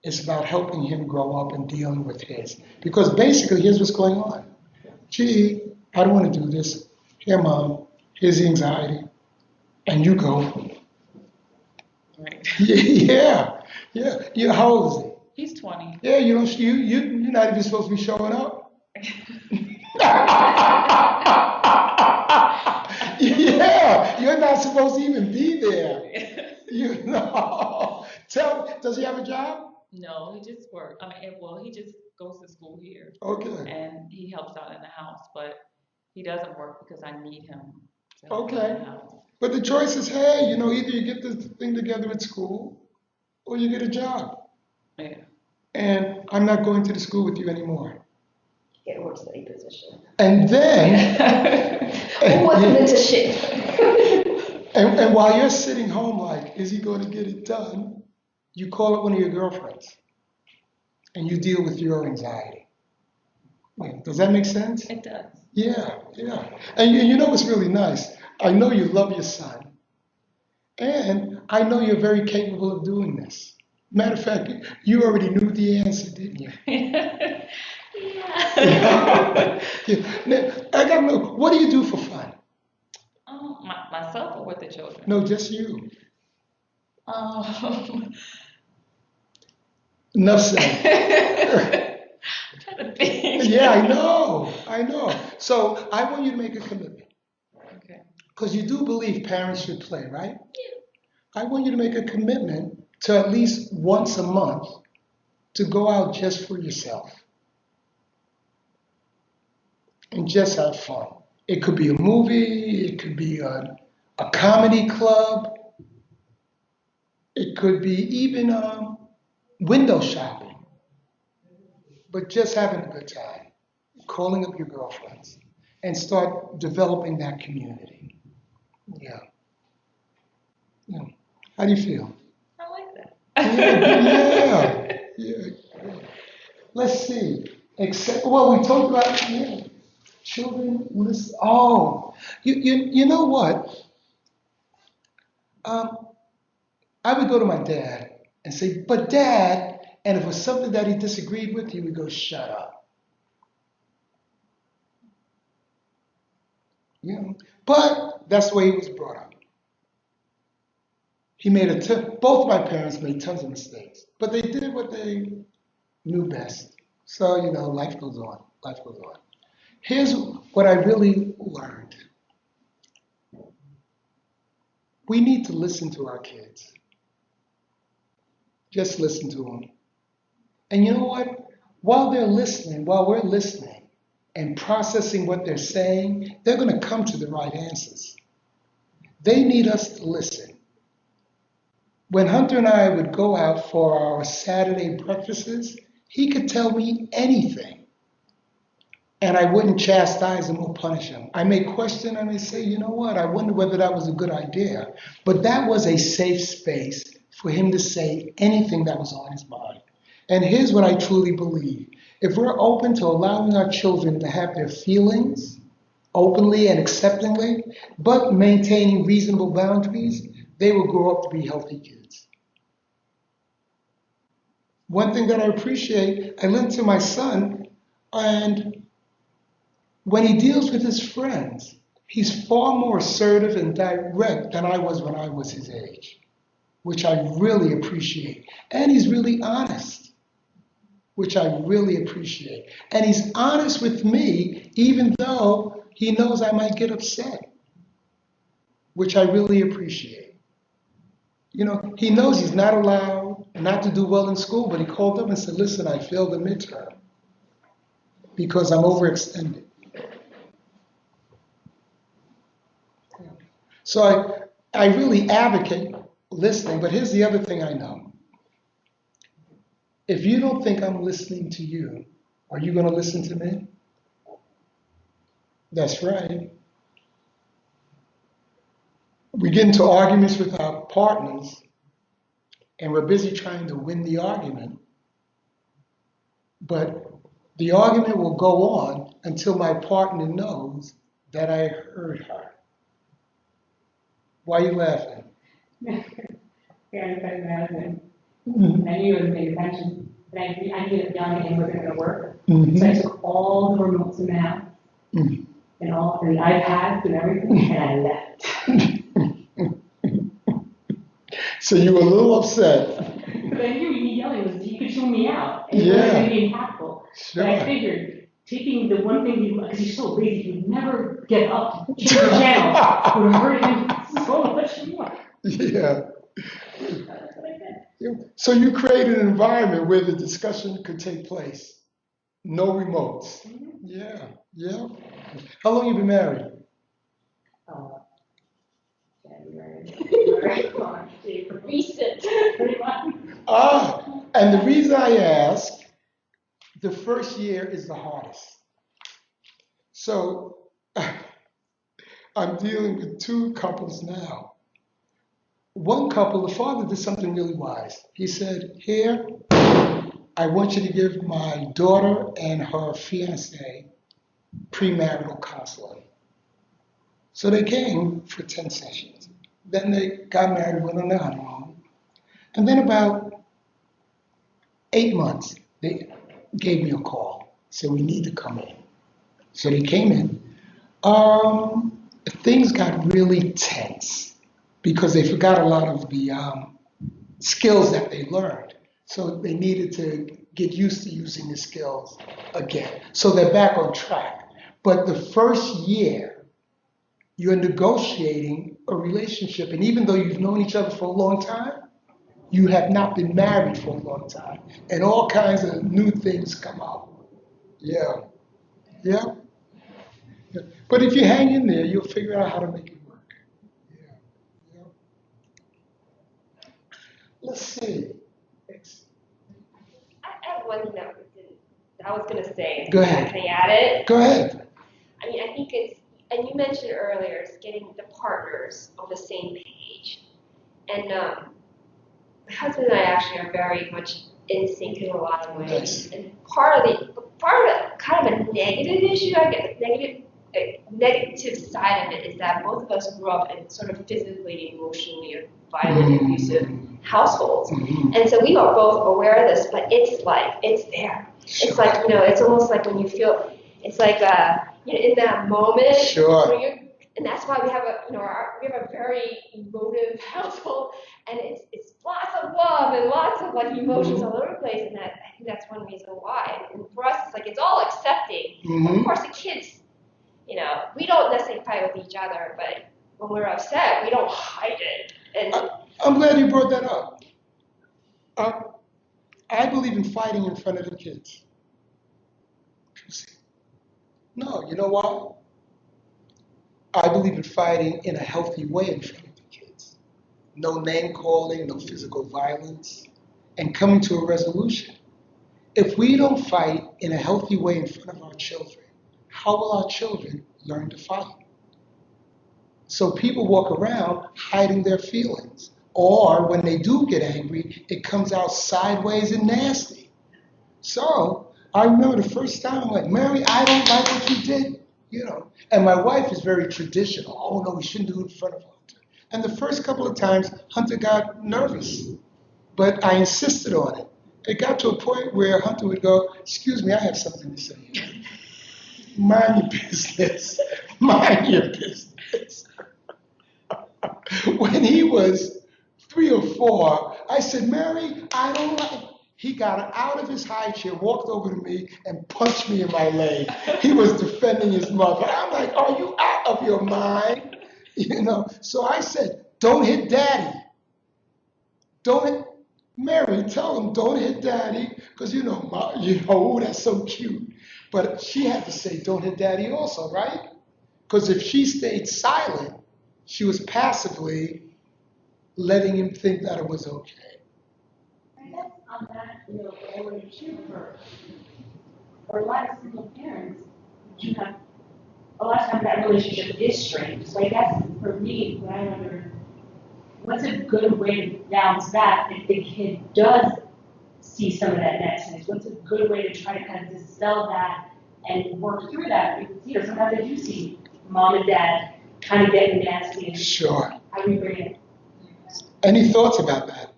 Speaker 2: It's about helping him grow up and dealing with his. Because basically, here's what's going on. Gee, I don't want to do this. Here, Mom, here's the anxiety. And you go.
Speaker 5: Right.
Speaker 2: Yeah. How old is he?
Speaker 5: He's 20.
Speaker 2: Yeah, you're not even supposed to be showing up. Yeah, you're not supposed to even be there. Does he have a job?
Speaker 5: No, he just works. He just goes to school here.
Speaker 2: Okay.
Speaker 5: And he helps out in the house, but he doesn't work because I need him to help out
Speaker 2: Okay.
Speaker 5: in the house.
Speaker 2: But the choice is, hey, either you get this thing together at school or you get a job.
Speaker 5: Yeah.
Speaker 2: And I'm not going to the school with you anymore.
Speaker 3: Get a work study position.
Speaker 2: And then,
Speaker 3: What's mentorship?
Speaker 2: and while you're sitting home like, is he going to get it done? You call up one of your girlfriends and you deal with your anxiety. Wait, does that make sense?
Speaker 5: It does.
Speaker 2: Yeah. And you know what's really nice? I know you love your son. And I know you're very capable of doing this. Matter of fact, you already knew the answer, didn't you?
Speaker 5: Yeah.
Speaker 2: Now, I gotta know, what do you do for fun?
Speaker 5: Myself or with the children?
Speaker 2: No, just you.
Speaker 5: Um,
Speaker 2: Enough said.
Speaker 5: trying to think.
Speaker 2: Yeah, I know. So I want you to make a commitment.
Speaker 5: Okay.
Speaker 2: Because you do believe parents should play, right? Yeah. I want you to make a commitment to at least once a month to go out just for yourself. And just have fun. It could be a movie, it could be a comedy club, it could be even window shopping. But just having a good time, calling up your girlfriends, and start developing that community. Yeah. How do you feel?
Speaker 5: I like that.
Speaker 2: Yeah. Let's see. We talked about children. You know what? Um, I would go to my dad and say, but Dad, and if it was something that he disagreed with, he would go, shut up. You know, but that's the way he was brought up. Both my parents made tons of mistakes, but they did what they knew best. So, life goes on. Life goes on. Here's what I really learned. We need to listen to our kids. Just listen to them. And you know what? While we're listening and processing what they're saying, they're going to come to the right answers. They need us to listen. When Hunter and I would go out for our Saturday breakfasts, he could tell me anything. And I wouldn't chastise him or punish him. I may question and I say, you know what, I wonder whether that was a good idea. But that was a safe space for him to say anything that was on his mind. And here's what I truly believe. If we're open to allowing our children to have their feelings openly and acceptingly, but maintaining reasonable boundaries, they will grow up to be healthy kids. One thing that I appreciate, I listen to my son, and when he deals with his friends, he's far more assertive and direct than I was when I was his age, which I really appreciate. And he's really honest, which I really appreciate. And he's honest with me, even though he knows I might get upset, which I really appreciate. He knows he's not allowed not to do well in school, but he called up and said, listen, I failed the midterm because I'm overextended. So I really advocate listening, but here's the other thing I know. If you don't think I'm listening to you, are you going to listen to me? That's right. We get into arguments with our partners, and we're busy trying to win the argument, but the argument will go on until my partner knows that I heard her. Why are you laughing?
Speaker 6: I knew it was paying attention, but I knew that young and wasn't going to work.
Speaker 2: Mm-hmm.
Speaker 6: So I took all the remotes in the house and all the iPads and everything, and I left.
Speaker 2: So you were a little upset.
Speaker 6: But I knew me yelling was he could show me out, and it
Speaker 2: Yeah.
Speaker 6: wasn't going to be impactful.
Speaker 2: Sure.
Speaker 6: But I figured taking the one thing because he's so lazy, he would never get up to change the channel. Would hurt him so much more.
Speaker 2: Yeah.
Speaker 6: That's what I did.
Speaker 2: So you created an environment where the discussion could take place. No remotes. Yeah, yeah. How long have you been married?
Speaker 6: January, March, April.
Speaker 3: Recent.
Speaker 6: Pretty much.
Speaker 2: And the reason I ask, the first year is the hardest. So I'm dealing with two couples now. One couple, the father did something really wise. He said, here, I want you to give my daughter and her fiance premarital counseling. So they came for 10 sessions. Then they got married, went on their honeymoon. And then about 8 months, they gave me a call. Said, we need to come in. So they came in. Things got really tense because they forgot a lot of the skills that they learned. So they needed to get used to using the skills again. So they're back on track. But the first year, you're negotiating a relationship. And even though you've known each other for a long time, you have not been married for a long time. And all kinds of new things come up. Yeah. Yeah. Yeah. But if you hang in there, you'll figure out how to make it work. Yeah. Yeah. Let's see.
Speaker 3: I have one thing that I was going to say.
Speaker 2: Go ahead.
Speaker 3: Can I add it?
Speaker 2: Go ahead.
Speaker 3: I mean, I think it's, and you mentioned earlier, it's getting the partners on the same page. And my husband and I actually are very much in sync in a lot of ways.
Speaker 2: Nice.
Speaker 3: And part of the kind of a negative issue, I guess, negative a negative side of it is that both of us grew up in sort of physically, emotionally violent, abusive households. And so we are both aware of this, but it's like, it's there. It's like, it's almost like when you feel, it's like, in that moment.
Speaker 2: Sure.
Speaker 3: When you're, and that's why we have we have a very emotive household, and it's lots of love and lots of like emotions all over the place, and I think that's one reason why. And for us, it's like it's all accepting. Of course, the kids, we don't necessarily fight with each other, but when we're upset, we don't hide it. And
Speaker 2: I'm glad you brought that up. I believe in fighting in front of the kids. No, you know why? I believe in fighting in a healthy way in front of the kids. No name calling, no physical violence, and coming to a resolution. If we don't fight in a healthy way in front of our children, how will our children learn to fight? So people walk around hiding their feelings. Or when they do get angry, it comes out sideways and nasty. So I remember the first time I'm like, Mary, I don't like what you did. And my wife is very traditional. Oh no, we shouldn't do it in front of Hunter. And the first couple of times, Hunter got nervous, but I insisted on it. It got to a point where Hunter would go, excuse me, I have something to say. Mind your business. Mind your business. When he was 3 or 4, I said, Mary, I don't like. He got out of his high chair, walked over to me, and punched me in my leg. He was defending his mother. I'm like, are you out of your mind? So I said, don't hit daddy. Don't hit. Mary, tell him, don't hit daddy, because that's so cute. But she had to say, don't hit daddy also, right? Because if she stayed silent, she was passively letting him think that it was okay.
Speaker 6: I guess on that, I would too for a lot of single parents, you have a lot of times that relationship is strained. So I guess for me, what I wonder, what's a good way to balance that if the kid does see some of that nastiness? What's a good way to try to kind of dispel that and work through that? Because sometimes I do see mom and dad kind of getting nasty. And
Speaker 2: Sure.
Speaker 6: how do you bring it?
Speaker 2: Any thoughts about that?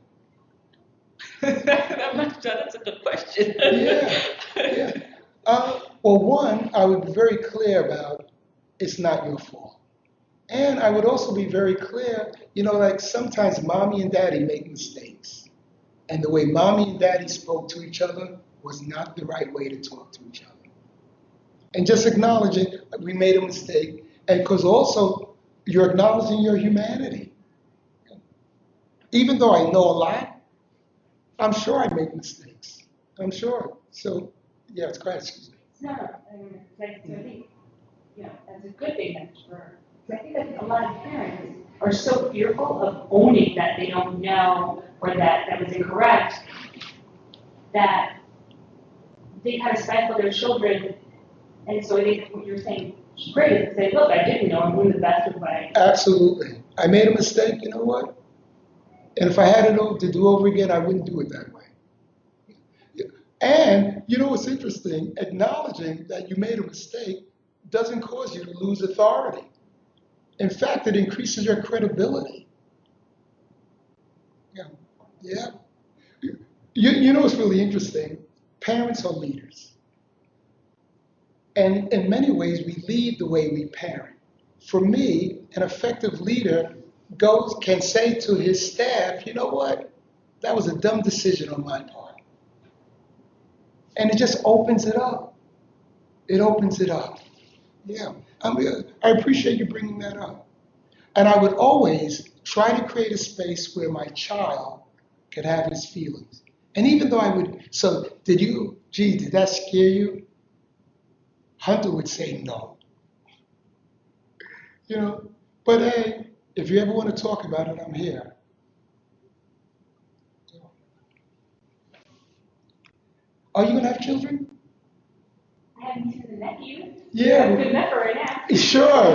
Speaker 5: I'm not sure that's a good question.
Speaker 2: Yeah. Well, one, I would be very clear about it's not your fault. And I would also be very clear, like sometimes mommy and daddy make mistakes. And the way mommy and daddy spoke to each other was not the right way to talk to each other. And just acknowledging we made a mistake. And because also you're acknowledging your humanity. Even though I know a lot, I'm sure I make mistakes. I'm sure. So, yeah, it's great. Excuse me.
Speaker 6: No, so I think, that's a good thing I think that a lot of parents are so fearful of owning that they don't know or that was incorrect that they kind of stifle their children. And so I think what you're saying is great is to say, look, I didn't know, I'm doing the best of what I.
Speaker 2: Absolutely. I made a mistake, you know what? And if I had it to do over again, I wouldn't do it that way. And you know what's interesting? Acknowledging that you made a mistake doesn't cause you to lose authority. In fact, it increases your credibility. Yeah. Yeah. You know what's really interesting? Parents are leaders. And in many ways, we lead the way we parent. For me, an effective leader can say to his staff, you know what? That was a dumb decision on my part. And it just opens it up. It opens it up. Yeah. I appreciate you bringing that up. And I would always try to create a space where my child could have his feelings. And even though did that scare you? Hunter would say no. But hey, if you ever want to talk about it, I'm here. Are you going to have children?
Speaker 6: I have nieces and nephews.
Speaker 2: Yeah.
Speaker 6: I'm good enough for right now.
Speaker 2: Sure.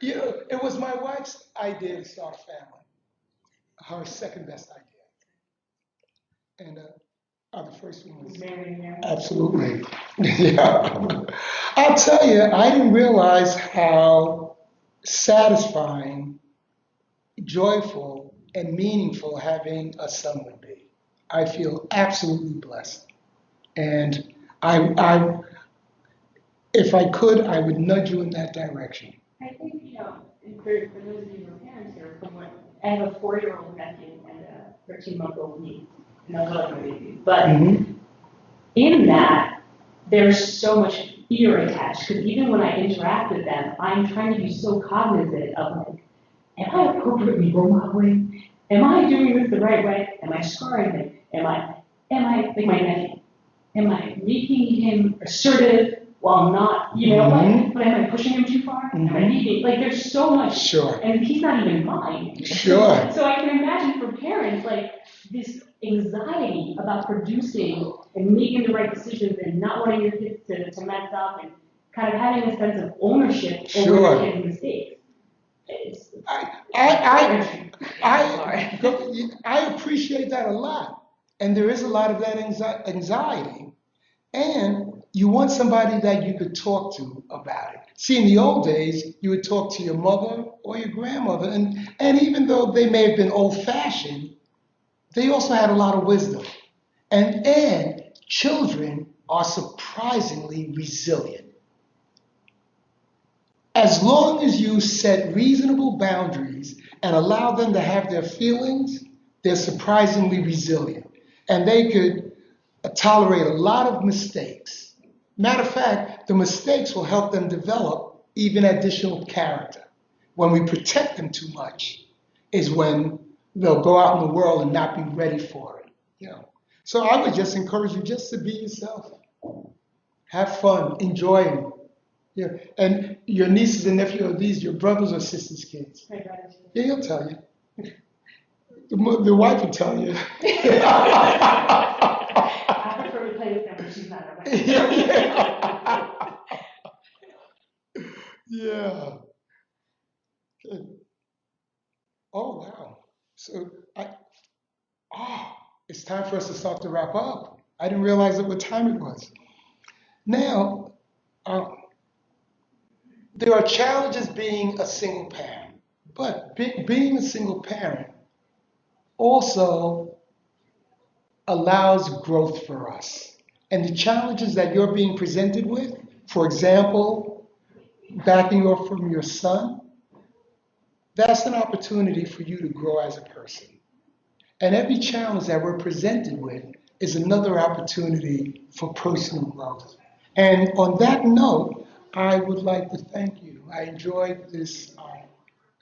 Speaker 2: Yeah. It was my wife's idea to start a family. Her second best idea. And Oh, the first one was
Speaker 6: Mary and Mary.
Speaker 2: absolutely. Yeah. I'll tell you, I didn't realize how satisfying, joyful, and meaningful having a son would be. I feel absolutely blessed. And I, if I could, I would nudge you in that direction.
Speaker 6: I think, and for those of you who are parents here, from what, I have a 4-year-old nephew and a 13-month-old niece, and those are my babies. But
Speaker 2: Mm-hmm.
Speaker 6: in that, there's so much fear attached, because even when I interact with them, I'm trying to be so cognizant of, like, am I appropriately role modeling? Am I doing this the right way? Am I scarring him? Like my nephew, am I making him assertive while not,
Speaker 2: Mhm.
Speaker 6: but am I pushing him too far? Am I
Speaker 2: Mhm.
Speaker 6: making, like, there's so much,
Speaker 2: Sure.
Speaker 6: and he's not even mine.
Speaker 2: Sure.
Speaker 6: So I can imagine for parents, like, this anxiety about producing and making the right decisions and not wanting your kids to mess up and kind of having a sense of ownership over
Speaker 2: Sure.
Speaker 6: your kids' mistakes.
Speaker 2: I appreciate that a lot. And there is a lot of that anxiety. And you want somebody that you could talk to about it. See, in the old days, you would talk to your mother or your grandmother. And even though they may have been old fashioned, they also had a lot of wisdom. And children are surprisingly resilient. As long as you set reasonable boundaries and allow them to have their feelings, they're surprisingly resilient. And they could tolerate a lot of mistakes. Matter of fact, the mistakes will help them develop even additional character. When we protect them too much is when they'll go out in the world and not be ready for it. So I would just encourage you just to be yourself. Have fun, enjoy them. Yeah. And your nieces and nephews, are these your brothers or sisters' kids?
Speaker 6: My brothers.
Speaker 2: Yeah, he'll tell you. The wife will tell you.
Speaker 6: I prefer to play with them when she's not around.
Speaker 2: Yeah. Good. Oh wow. So it's time for us to start to wrap up. I didn't realize what time it was. Now, um, there are challenges being a single parent, but being a single parent also allows growth for us. And the challenges that you're being presented with, for example, backing off from your son, that's an opportunity for you to grow as a person. And every challenge that we're presented with is another opportunity for personal growth. And on that note, I would like to thank you. I enjoyed this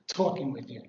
Speaker 2: talking with you.